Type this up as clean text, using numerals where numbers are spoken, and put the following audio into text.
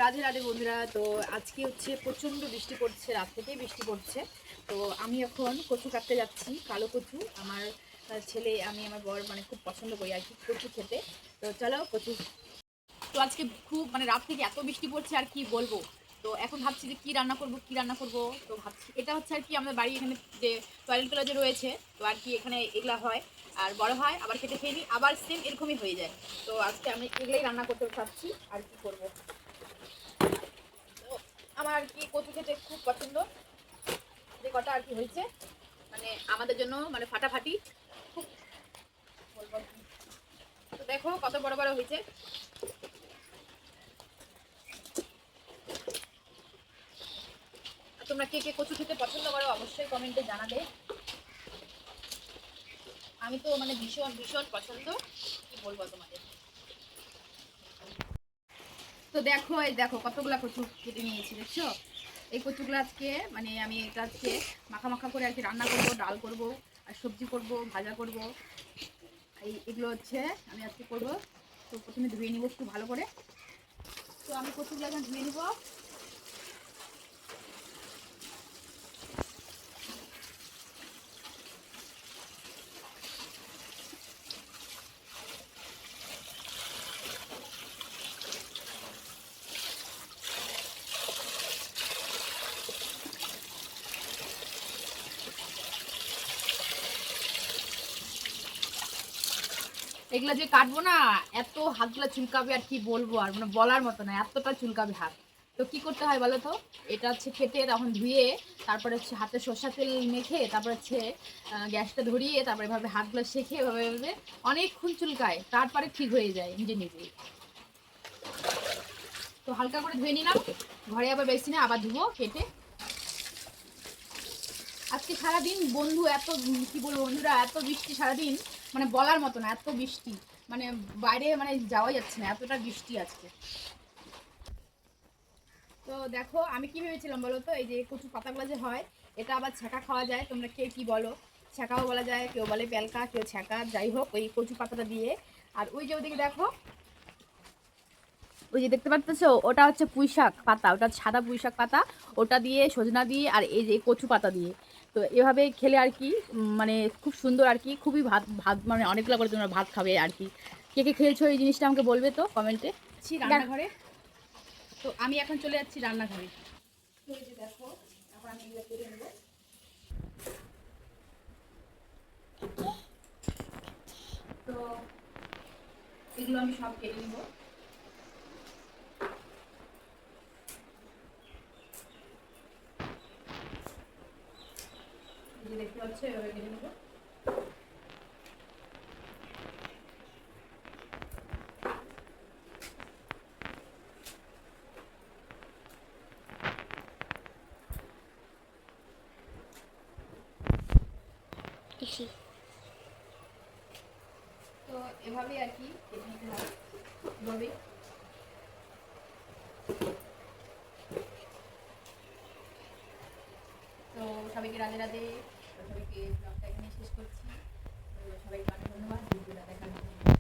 রাধে রাধে বন্ধুরা। তো আজকে হচ্ছে প্রচণ্ড বৃষ্টি পড়ছে, রাত থেকেই বৃষ্টি পড়ছে। তো আমি এখন কচু কাটতে যাচ্ছি, কালো কচু। আমার ছেলে, আমি, আমার বর মানে খুব পছন্দ করি আর কি কচু খেতে। তো চলো কচু। তো আজকে খুব মানে রাত থেকে এত বৃষ্টি পড়ছে আর কি বলবো। তো এখন ভাবছি যে কি রান্না করব কি রান্না করব। তো ভাবছি এটা হচ্ছে আর কি আমাদের বাড়ি এখানে যে টয়লেটগুলো যে রয়েছে, তো আর কি এখানে এগুলা হয় আর বড় হয়, আবার খেতে খেয়ে নিই, আবার সেম এরকমই হয়ে যায়। তো আজকে আমি এগুলাই রান্না করতে চাচ্ছি আর কি করব। আমার আর কি কচু খেতে খুব পছন্দ। যে কটা আর কি হয়েছে মানে আমাদের জন্য মানে ফাটাফাটি খুব বলবো। তো দেখো কত বড় বড় হয়েছে। তোমরা কে কে কচু খেতে পছন্দ করো অবশ্যই কমেন্টে জানাবে। আমি তো মানে ভীষণ ভীষণ পছন্দ, কি বলবো তোমাদের। তো দেখো এই দেখো কতগুলা কচু কেটে নিয়েছি, দেখছো? এই কচুগুলো আজকে মানে আমি এটা আজকে মাখা মাখা করে আর কি রান্না করব, ডাল করব আর সবজি করব, ভাজা করব। এগুলো হচ্ছে আমি আজকে করব। তো প্রথমে ধুয়ে নিব একটু ভালো করে। তো আমি কচুগুলো এখন ধুয়ে নিব। এগুলা যে কাটবো না, এত হাতগুলা চুলকাবে আর কি বলবো, আর মানে বলার মতো না, এতটা চুলকাবে হাত। তো কি করতে হয় বলো তো? এটা হচ্ছে কেটে তখন ধুয়ে, তারপরে হচ্ছে হাতে সর্ষা তেল মেখে, তারপর হচ্ছে গ্যাসটা ধরিয়ে, তারপরে এভাবে হাতগুলো শেখে এভাবে এভাবে অনেকক্ষণ চুলকায়, তারপরে ঠিক হয়ে যায় নিজে নিজেই। তো হালকা করে ধুয়ে নিলাম, ঘরে আবার বেসিনে আবার ধুবো কেটে। আজকে সারাদিন বন্ধু এত কি বলবো বন্ধুরা, এত বৃষ্টি সারাদিন, মানে বলার মতো না, এত বৃষ্টি। মানে বাইরে মানে যাওয়া যাচ্ছে না, এতটা বৃষ্টি আজকে। তো দেখো আমি কি ভেবেছিলাম বলো তো, এই যে কচু পাতাগুলো যে হয়, এটা আবার ছ্যাঁকা খাওয়া যায়। তোমরা কে কি বলো? ছ্যাঁকাও বলা যায়, কেউ বলে পেলকা, কেউ ছ্যাঁকা, যাই হোক ওই কচু পাতাটা দিয়ে। আর ওই যে ওদিকে দেখো, ওই যে দেখতে পাচ্ছ, ওটা হচ্ছে পুঁইশাক পাতা, ওটা সাদা পুঁইশাক পাতা। ওটা দিয়ে, সজনা দিয়ে, আর এই যে কচু পাতা দিয়ে। তো এভাবে খেলে আর কি মানে খুব সুন্দর আর কি, খুবই ভাত ভাত মানে অনেকগুলো করে তোমরা ভাত খাবে আর কি। কে কে খেয়েছো এই জিনিসটা আমাকে বলবে তো কমেন্টে। রান্নাঘরে। তো আমি এখন চলে যাচ্ছি রান্নাঘরে। তো এই যে দেখো, এখন আমি এগুলো কেটে নেবো। তো এগুলো আমি সব কেটে নেবো। এই যে দেখতে পাচ্ছ, এভাবে কেটে নেবো। তো এভাবেই আর কি কেটে নিতে হয়, এভাবেই। তো সবাইকে রাধে রাধে। সবাইকে ব্লগটা এখানে শেষ করছি। তো সবাইকে অনেক ধন্যবাদ ভিডিওটা দেখার জন্য।